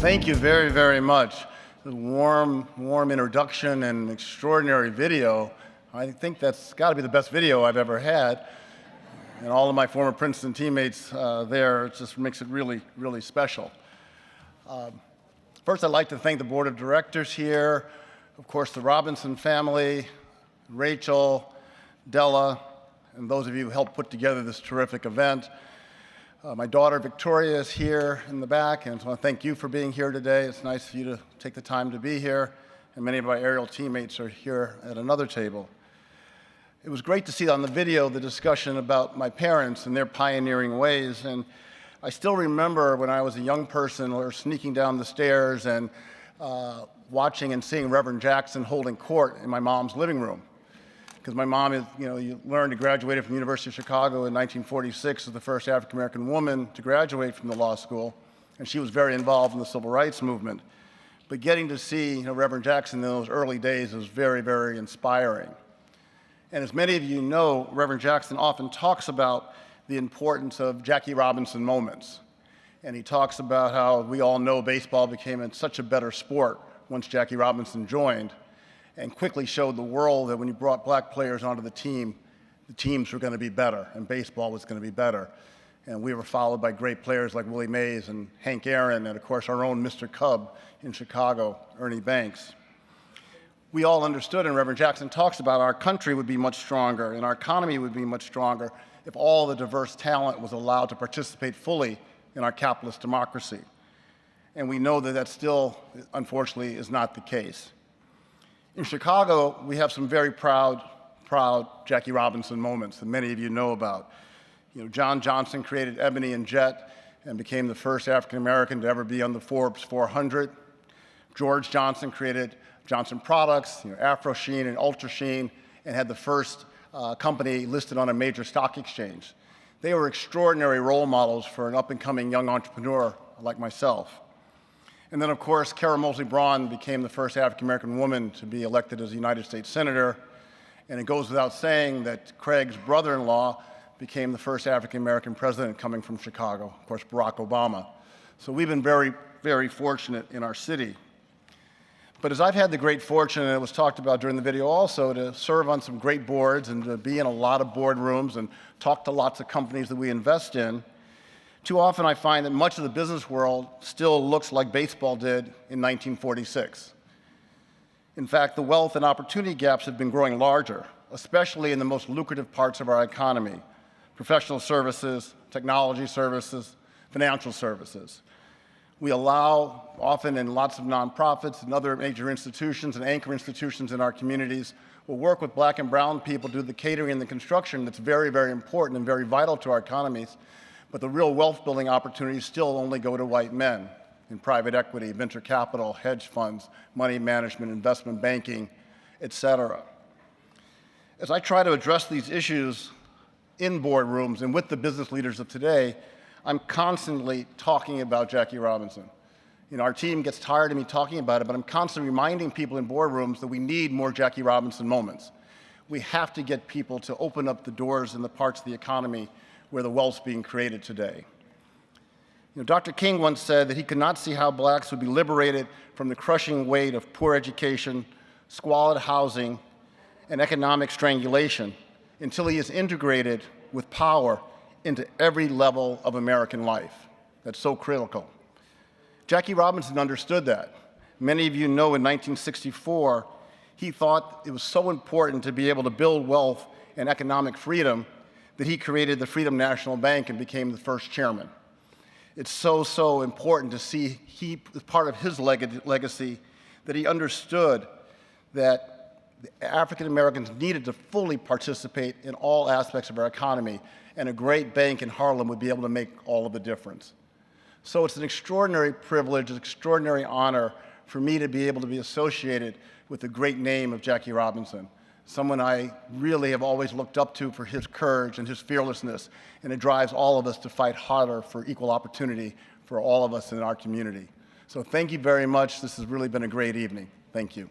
Thank you very, very much. The warm introduction and extraordinary video. I think that's got to be the best video I've ever had. And all of my former Princeton teammates there, it just makes it really, really special. First, I'd like to thank the board of directors here, of course, the Robinson family, Rachel, Della, and those of you who helped put together this terrific event. My daughter Victoria is here in the back, and I want to thank you for being here today. It's nice for you to take the time to be here, and many of my aerial teammates are here at another table. It was great to see on the video the discussion about my parents and their pioneering ways, and I still remember when I was a young person, we were sneaking down the stairs and watching and seeing Reverend Jackson holding court in my mom's living room. Because my mom is, you learned, graduated from the University of Chicago in 1946 as the first African-American woman to graduate from the law school, and she was very involved in the civil rights movement. But getting to see Reverend Jackson in those early days was very, very inspiring. And as many of you know, Reverend Jackson often talks about the importance of Jackie Robinson moments. And he talks about how we all know baseball became such a better sport once Jackie Robinson joined, and quickly showed the world that when you brought black players onto the teams were going to be better, and baseball was going to be better. And we were followed by great players like Willie Mays and Hank Aaron, and of course our own Mr. Cub in Chicago, Ernie Banks. We all understood, and Reverend Jackson talks about, our country would be much stronger and our economy would be much stronger if all the diverse talent was allowed to participate fully in our capitalist democracy. And we know that that still, unfortunately, is not the case. In Chicago, we have some very proud Jackie Robinson moments that many of you know about. John Johnson created Ebony and Jet and became the first African-American to ever be on the Forbes 400. George Johnson created Johnson Products, Afro Sheen and Ultra Sheen, and had the first company listed on a major stock exchange. They were extraordinary role models for an up-and-coming young entrepreneur like myself. And then, of course, Kara Mosley Braun became the first African-American woman to be elected as a United States Senator. And it goes without saying that Craig's brother-in-law became the first African-American president coming from Chicago, of course, Barack Obama. So we've been very, very fortunate in our city. But as I've had the great fortune, and it was talked about during the video also, to serve on some great boards and to be in a lot of boardrooms and talk to lots of companies that we invest in, too often I find that much of the business world still looks like baseball did in 1946. In fact, the wealth and opportunity gaps have been growing larger, especially in the most lucrative parts of our economy: professional services, technology services, financial services. We allow, often in lots of nonprofits and other major institutions and anchor institutions in our communities, will work with black and brown people to do the catering and the construction that's very, very important and very vital to our economies. But the real wealth-building opportunities still only go to white men in private equity, venture capital, hedge funds, money management, investment banking, et cetera. As I try to address these issues in boardrooms and with the business leaders of today, I'm constantly talking about Jackie Robinson. Our team gets tired of me talking about it, but I'm constantly reminding people in boardrooms that we need more Jackie Robinson moments. We have to get people to open up the doors in the parts of the economy where the wealth's being created today. Dr. King once said that he could not see how blacks would be liberated from the crushing weight of poor education, squalid housing, and economic strangulation until he is integrated with power into every level of American life. That's so critical. Jackie Robinson understood that. Many of you know in 1964, he thought it was so important to be able to build wealth and economic freedom that he created the Freedom National Bank and became the first chairman. It's so important to see as part of his legacy that he understood that the African Americans needed to fully participate in all aspects of our economy, and a great bank in Harlem would be able to make all of the difference. So it's an extraordinary privilege, an extraordinary honor for me to be able to be associated with the great name of Jackie Robinson, someone I really have always looked up to for his courage and his fearlessness, and it drives all of us to fight harder for equal opportunity for all of us in our community. So thank you very much. This has really been a great evening. Thank you.